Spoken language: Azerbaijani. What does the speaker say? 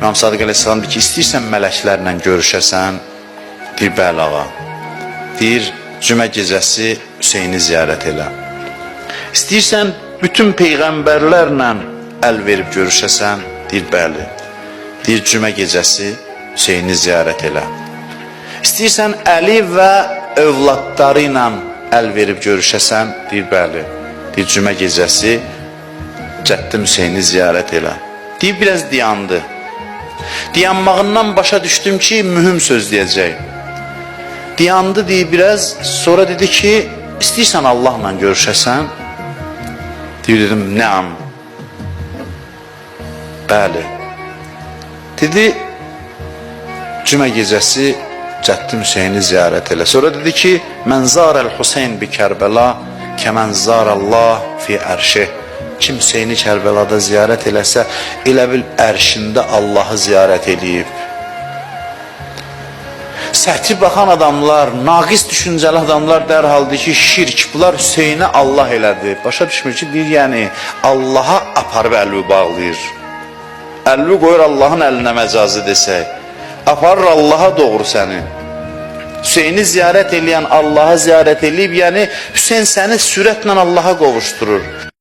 İmam Sadiq Aleyhisselam deyir ki, istəyirsən mələklərlə görüşəsən? Deyir, bəli ağa. Deyir, cümə gecəsi Hüseyni ziyarət elə. İstəyirsən bütün peyğəmbərlərlə əl verib görüşəsən? Deyir, bəli. Deyir, cümə gecəsi Hüseyni ziyarət elə. İstəyirsən Əli və övladları ilə əl verib görüşəsən? Deyir, bəli. Deyir, cümə gecəsi Cəddim Hüseyni ziyarət elə. Deyir, biraz dayandı. Dayanmağından başa düşdüm ki, mühüm söz deyəcək. Dayandı deyir biraz, sonra dedi ki, istəyirsən Allahla görüşəsən? Deyir, dedim, nəam? Bəli. Dedi, cümə gecəsi Cəddim Hüseyni ziyarət elə. Sonra dedi ki, mən zarəl Hüseyn bi Kərbəla kəmən zarəllah fi ərşih. Kim Hüseyni Kərbəlada ziyarət eləsə, elə bil ərşində Allahı ziyarət eləyib. Səthi baxan adamlar, naqis düşüncəli adamlar dərhaldır ki, şirk, bunlar Hüseyni Allah elədi. Başa düşmür ki, deyir, yəni Allaha aparıb əlvi bağlayır. Əlvi qoyur Allahın əlinə məcazi desək. Aparır Allaha doğru səni. Hüseyni ziyarət eləyən Allaha ziyarət eləyib, yəni Hüseyn səni sürətlə Allaha qovuşturur.